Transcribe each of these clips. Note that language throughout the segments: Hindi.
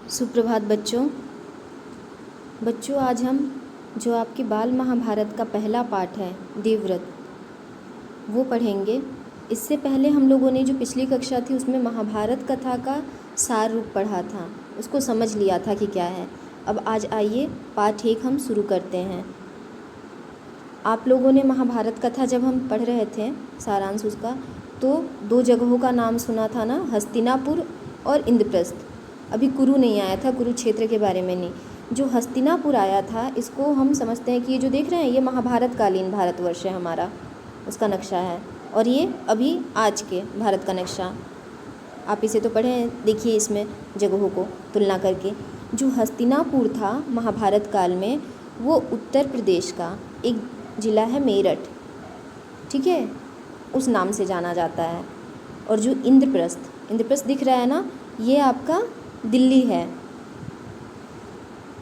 सुप्रभात बच्चों। आज हम जो आपके बाल महाभारत का पहला पाठ है देवव्रत वो पढ़ेंगे। इससे पहले हम लोगों ने जो पिछली कक्षा थी उसमें महाभारत कथा का सार रूप पढ़ा था, उसको समझ लिया था कि क्या है। अब आज आइए पाठ 1 हम शुरू करते हैं। आप लोगों ने महाभारत कथा जब हम पढ़ रहे थे सारांश उसका, तो 2 जगहों का नाम सुना था ना, हस्तिनापुर और इंद्रप्रस्थ। अभी कुरु नहीं आया था, कुरुक्षेत्र के बारे में नहीं। जो हस्तिनापुर आया था इसको हम समझते हैं कि ये जो देख रहे हैं ये महाभारत कालीन भारतवर्ष है हमारा, उसका नक्शा है। और ये अभी आज के भारत का नक्शा, आप इसे तो पढ़े हैं, देखिए इसमें जगहों को तुलना करके। जो हस्तिनापुर था महाभारत काल में वो उत्तर प्रदेश का एक ज़िला है मेरठ, ठीक है, उस नाम से जाना जाता है। और जो इंद्रप्रस्थ दिख रहा है ना, ये आपका दिल्ली है,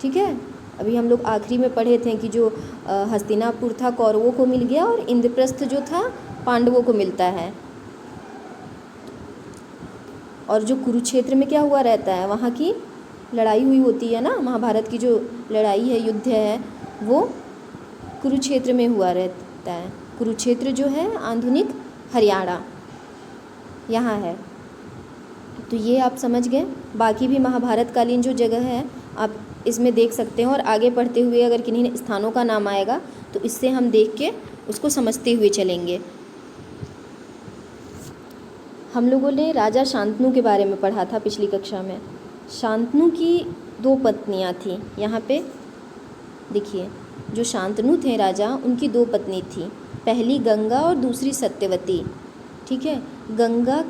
ठीक है। अभी हम लोग आखिरी में पढ़े थे कि जो हस्तिनापुर था कौरवों को मिल गया और इंद्रप्रस्थ जो था पांडवों को मिलता है। और जो कुरुक्षेत्र में क्या हुआ रहता है, वहाँ की लड़ाई हुई होती है ना, महाभारत की जो लड़ाई है, युद्ध है, वो कुरुक्षेत्र में हुआ रहता है। कुरुक्षेत्र जो है आधुनिक हरियाणा यहाँ है। तो ये आप समझ गए। बाकी भी महाभारत कालीन जो जगह है आप इसमें देख सकते हैं, और आगे पढ़ते हुए अगर किन्हीं स्थानों का नाम आएगा तो इससे हम देख के उसको समझते हुए चलेंगे। हम लोगों ने राजा शांतनु के बारे में पढ़ा था पिछली कक्षा में। शांतनु की 2 पत्नियां थीं। यहाँ पे देखिए, जो शांतनु थे राजा, उनकी 2 पत्नी थी, पहली गंगा और दूसरी सत्यवती, ठीक है। गंगा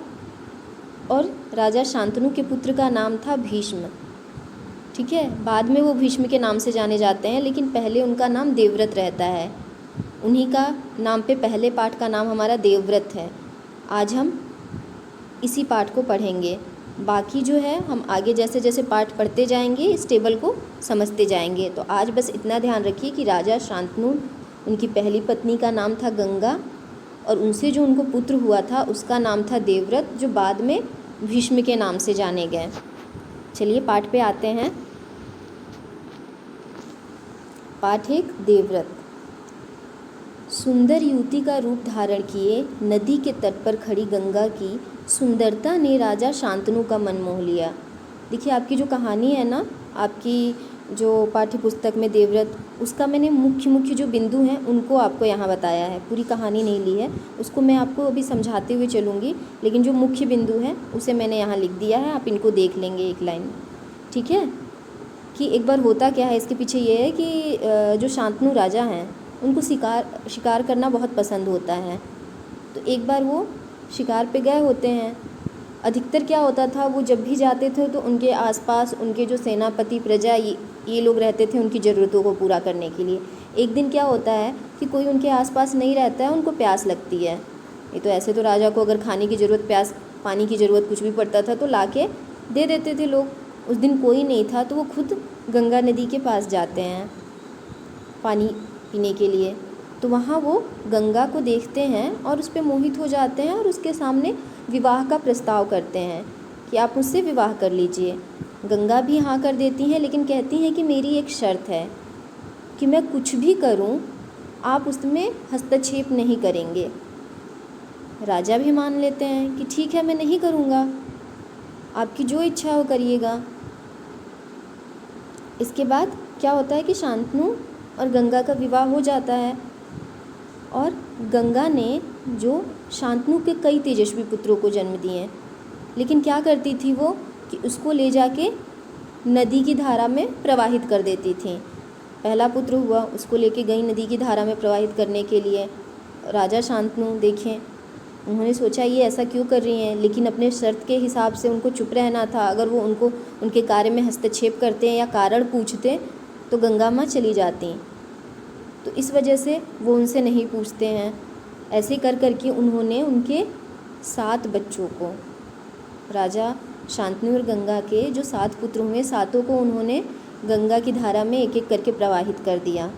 और राजा शांतनु के पुत्र का नाम था भीष्म, ठीक है। बाद में वो भीष्म के नाम से जाने जाते हैं, लेकिन पहले उनका नाम देवव्रत रहता है। उन्हीं का नाम पे पहले पाठ का नाम हमारा देवव्रत है। आज हम इसी पाठ को पढ़ेंगे। बाकी जो है हम आगे जैसे जैसे पाठ पढ़ते जाएंगे इस टेबल को समझते जाएंगे। तो आज बस इतना ध्यान रखिए कि राजा शांतनु, उनकी पहली पत्नी का नाम था गंगा, और उनसे जो उनको पुत्र हुआ था उसका नाम था देवव्रत, जो बाद में भीष्म के नाम से जाने गए। चलिए पाठ पे आते हैं। पाठ 1 देवव्रत। सुंदर युवती का रूप धारण किए नदी के तट पर खड़ी गंगा की सुंदरता ने राजा शांतनु का मन मोह लिया। देखिए आपकी जो कहानी है ना, आपकी जो पाठ्य पुस्तक में देवव्रत, उसका मैंने मुख्य जो बिंदु हैं उनको आपको यहाँ बताया है, पूरी कहानी नहीं ली है। उसको मैं आपको अभी समझाते हुए चलूँगी, लेकिन जो मुख्य बिंदु है उसे मैंने यहाँ लिख दिया है, आप इनको देख लेंगे एक लाइन, ठीक है। कि एक बार होता क्या है, इसके पीछे ये है कि जो शांतनु राजा हैं उनको शिकार करना बहुत पसंद होता है। तो एक बार वो शिकार पे गए होते हैं। अधिकतर क्या होता था, वो जब भी जाते थे तो उनके आसपास उनके जो सेनापति, प्रजा, ये लोग रहते थे उनकी ज़रूरतों को पूरा करने के लिए। एक दिन क्या होता है कि कोई उनके आसपास नहीं रहता है, उनको प्यास लगती है। ये तो ऐसे तो राजा को अगर खाने की ज़रूरत, प्यास, पानी की ज़रूरत कुछ भी पड़ता था तो ला के दे देते थे लोग। उस दिन कोई नहीं था तो वो खुद गंगा नदी के पास जाते हैं पानी पीने के लिए। तो वहाँ वो गंगा को देखते हैं और उस पर मोहित हो जाते हैं और उसके सामने विवाह का प्रस्ताव करते हैं कि आप मुझसे विवाह कर लीजिए। गंगा भी हाँ कर देती हैं, लेकिन कहती हैं कि मेरी एक शर्त है कि मैं कुछ भी करूं आप उसमें हस्तक्षेप नहीं करेंगे। राजा भी मान लेते हैं कि ठीक है, मैं नहीं करूँगा, आपकी जो इच्छा हो करिएगा। इसके बाद क्या होता है कि शांतनु और गंगा का विवाह हो जाता है, और गंगा ने जो शांतनु के कई तेजस्वी पुत्रों को जन्म दिए। लेकिन क्या करती थी वो कि उसको ले जाके नदी की धारा में प्रवाहित कर देती थी। पहला पुत्र हुआ, उसको लेके गई नदी की धारा में प्रवाहित करने के लिए। राजा शांतनु देखें, उन्होंने सोचा ये ऐसा क्यों कर रही हैं, लेकिन अपने शर्त के हिसाब से उनको चुप रहना था। अगर वो उनको उनके कार्य में हस्तक्षेप करते या कारण पूछते तो गंगा माँ चली जाती। तो इस वजह से वो उनसे नहीं पूछते हैं। ऐसे कर करके उन्होंने उनके 7 बच्चों को, राजा शांतनु और गंगा के जो 7 पुत्र हुए, 7 को उन्होंने गंगा की धारा में एक एक करके प्रवाहित कर दिया।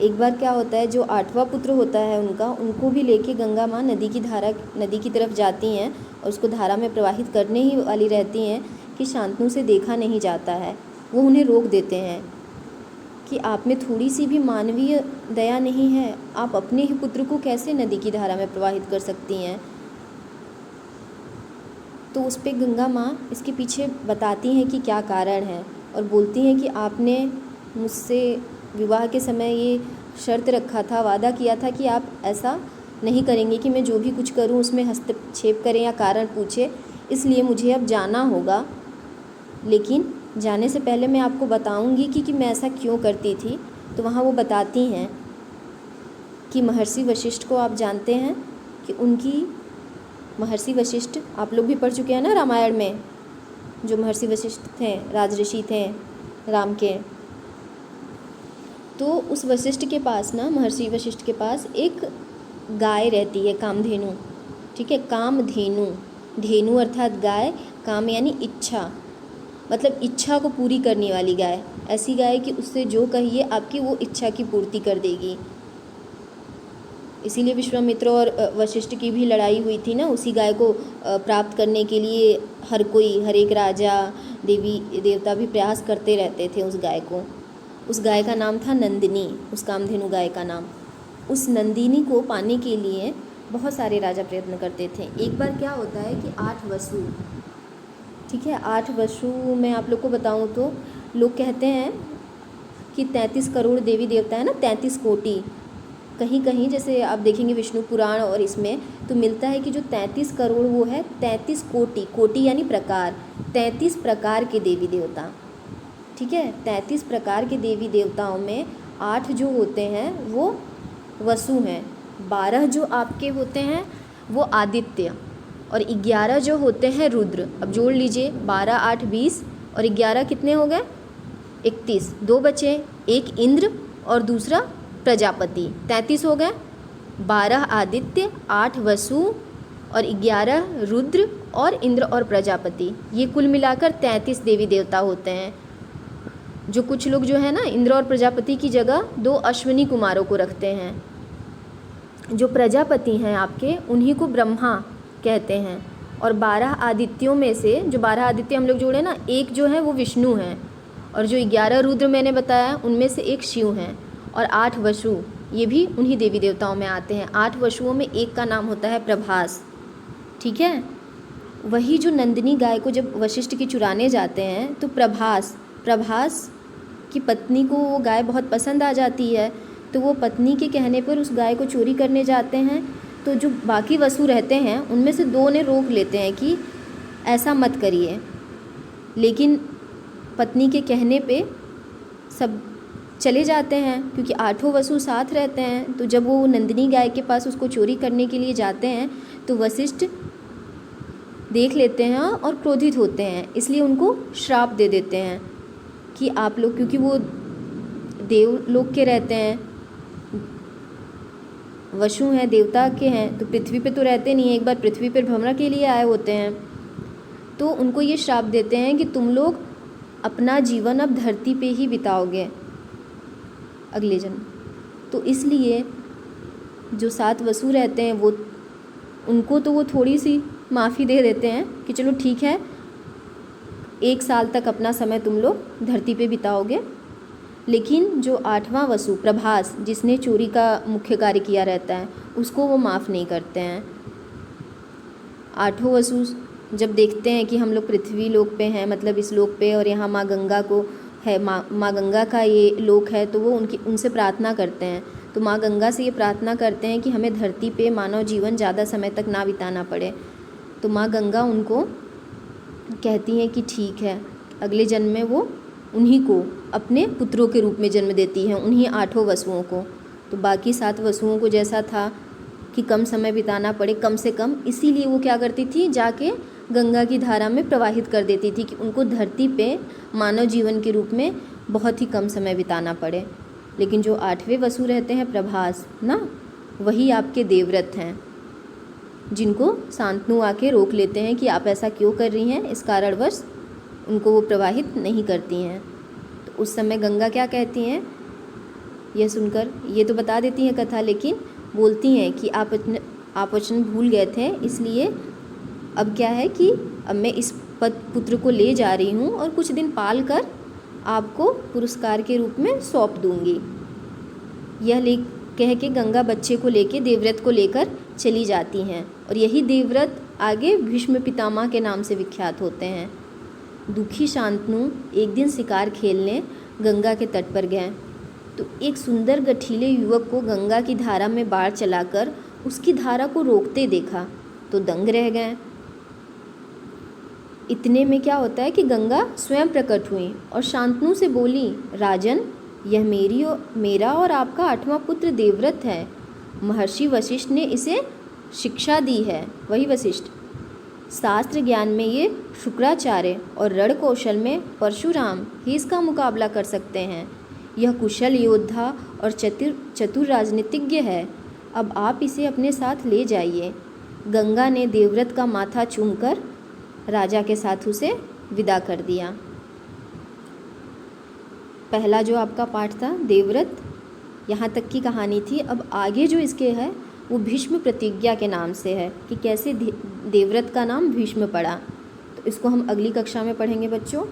एक बार क्या होता है, जो 8वां पुत्र होता है उनको भी लेके गंगा माँ नदी की तरफ जाती हैं और उसको धारा में प्रवाहित करने ही वाली रहती हैं कि शांतनु से देखा नहीं जाता है। वो उन्हें रोक देते हैं कि आप में थोड़ी सी भी मानवीय दया नहीं है, आप अपने ही पुत्र को कैसे नदी की धारा में प्रवाहित कर सकती हैं। तो उस पर गंगा माँ इसके पीछे बताती हैं कि क्या कारण है, और बोलती हैं कि आपने मुझसे विवाह के समय ये शर्त रखा था, वादा किया था कि आप ऐसा नहीं करेंगे कि मैं जो भी कुछ करूं उसमें हस्तक्षेप करें या कारण पूछे, इसलिए मुझे अब जाना होगा। लेकिन जाने से पहले मैं आपको बताऊंगी कि मैं ऐसा क्यों करती थी। तो वहाँ वो बताती हैं कि महर्षि वशिष्ठ को आप जानते हैं कि उनकी, महर्षि वशिष्ठ आप लोग भी पढ़ चुके हैं ना रामायण में, जो महर्षि वशिष्ठ थे, राजऋषि थे राम के। तो उस वशिष्ठ के पास ना, महर्षि वशिष्ठ के पास एक गाय रहती है, कामधेनु। ठीक है, कामधेनु, धेनु अर्थात गाय, काम यानी इच्छा, मतलब इच्छा को पूरी करने वाली गाय। ऐसी गाय कि उससे जो कहिए आपकी वो इच्छा की पूर्ति कर देगी। इसीलिए विश्वामित्र और वशिष्ठ की भी लड़ाई हुई थी ना, उसी गाय को प्राप्त करने के लिए हर कोई, हर एक राजा, देवी देवता भी प्रयास करते रहते थे उस गाय को। उस गाय का नाम था नंदिनी, उस कामधेनु गाय का नाम। उस नंदिनी को पाने के लिए बहुत सारे राजा प्रयत्न करते थे। एक बार क्या होता है कि 8 वसु, ठीक है, 8 वसु मैं आप लोग को बताऊं तो लोग कहते हैं कि 33 करोड़ देवी देवता है ना, 33 कोटि। कहीं कहीं जैसे आप देखेंगे विष्णु पुराण और इसमें तो मिलता है कि जो 33 करोड़ वो है 33 कोटि, कोटि यानी प्रकार, 33 प्रकार के देवी देवता। ठीक है, 33 प्रकार के देवी देवताओं में 8 जो होते हैं वो वसु हैं, 12 जो आपके होते हैं वो आदित्य, और 11 जो होते हैं रुद्र। अब जोड़ लीजिए, 12 8 20 और 11 कितने हो गए, 31। 2 बचे, एक इंद्र और दूसरा प्रजापति, 33 हो गए। 12 आदित्य, 8 वसु और 11 रुद्र और इंद्र और प्रजापति, ये कुल मिलाकर 33 देवी देवता होते हैं। जो कुछ लोग जो है ना, इंद्र और प्रजापति की जगह 2 अश्विनी कुमारों को रखते हैं। जो प्रजापति हैं आपके, उन्हीं को ब्रह्मा कहते हैं। और 12 आदित्यों में से, जो 12 आदित्य हम लोग जोड़े ना, एक जो है वो विष्णु हैं, और जो 11 रुद्र मैंने बताया उनमें से एक शिव हैं, और 8 वसु ये भी उन्हीं देवी देवताओं में आते हैं। 8 वसुओं में एक का नाम होता है प्रभास। ठीक है, वही जो नंदिनी गाय को जब वशिष्ठ की चुराने जाते हैं तो प्रभास की पत्नी को वो गाय बहुत पसंद आ जाती है। तो वो पत्नी के कहने पर उस गाय को चोरी करने जाते हैं। तो जो बाकी वसु रहते हैं उनमें से 2 ने रोक लेते हैं कि ऐसा मत करिए, लेकिन पत्नी के कहने पे सब चले जाते हैं, क्योंकि 8 वसु साथ रहते हैं। तो जब वो नंदिनी गाय के पास उसको चोरी करने के लिए जाते हैं तो वशिष्ठ देख लेते हैं और क्रोधित होते हैं, इसलिए उनको श्राप दे देते हैं कि आप लोग, क्योंकि वो देवलोक के रहते हैं, वसु हैं, देवता के हैं, तो पृथ्वी पे तो रहते नहीं हैं, एक बार पृथ्वी पर भ्रमण के लिए आए होते हैं। तो उनको ये श्राप देते हैं कि तुम लोग अपना जीवन अब धरती पे ही बिताओगे अगले जन्म। तो इसलिए जो 7 वसु रहते हैं वो, उनको तो वो थोड़ी सी माफ़ी दे देते हैं कि चलो ठीक है, 1 साल तक अपना समय तुम लोग धरती पे बिताओगे। लेकिन जो 8वां वसु प्रभास, जिसने चोरी का मुख्य कार्य किया रहता है, उसको वो माफ़ नहीं करते हैं। 8 वसु जब देखते हैं कि हम लोग पृथ्वी लोक पे हैं, मतलब इस लोक पे, और यहाँ माँ गंगा को है, माँ गंगा का ये लोक है, तो वो उनसे प्रार्थना करते हैं। तो माँ गंगा से ये प्रार्थना करते हैं कि हमें धरती पे मानव जीवन ज़्यादा समय तक ना बिताना पड़े। तो माँ गंगा उनको कहती हैं कि ठीक है, अगले जन्म में वो उन्हीं को अपने पुत्रों के रूप में जन्म देती हैं, उन्हीं 8 वसुओं को। तो बाकी 7 वसुओं को जैसा था कि कम समय बिताना पड़े कम से कम, इसीलिए वो क्या करती थी, जाके गंगा की धारा में प्रवाहित कर देती थी कि उनको धरती पे मानव जीवन के रूप में बहुत ही कम समय बिताना पड़े। लेकिन जो 8वें वसु रहते हैं प्रभास ना, वही आपके देवव्रत हैं, जिनको शांतनु आके रोक लेते हैं कि आप ऐसा क्यों कर रही हैं। इस कारणवश उनको वो प्रवाहित नहीं करती हैं। तो उस समय गंगा क्या कहती हैं, यह सुनकर, ये तो बता देती हैं कथा, लेकिन बोलती हैं कि आप वचन भूल गए थे, इसलिए अब क्या है कि अब मैं इस पुत्र को ले जा रही हूँ और कुछ दिन पाल कर आपको पुरस्कार के रूप में सौंप दूँगी। यह कह के गंगा बच्चे को लेके देवव्रत को लेकर चली जाती हैं और यही देवव्रत आगे भीष्म पितामह के नाम से विख्यात होते हैं। दुखी शांतनु एक दिन शिकार खेलने गंगा के तट पर गए तो एक सुंदर गठीले युवक को गंगा की धारा में बाढ़ चलाकर उसकी धारा को रोकते देखा तो दंग रह गए। इतने में क्या होता है कि गंगा स्वयं प्रकट हुई और शांतनु से बोली, राजन, यह मेरा और आपका 8वां पुत्र देवव्रत है। महर्षि वशिष्ठ ने इसे शिक्षा दी है। वही वशिष्ठ। शास्त्र ज्ञान में ये शुक्राचार्य और रण कौशल में परशुराम ही इसका मुकाबला कर सकते हैं। यह कुशल योद्धा और चतुर राजनीतिज्ञ है। अब आप इसे अपने साथ ले जाइए। गंगा ने देवव्रत का माथा चूमकर राजा के साथ उसे विदा कर दिया। पहला जो आपका पाठ था देवव्रत, यहाँ तक की कहानी थी। अब आगे जो इसके है वो भीष्म प्रतिज्ञा के नाम से है कि कैसे देवव्रत का नाम भीष्म पड़ा। तो इसको हम अगली कक्षा में पढ़ेंगे बच्चों।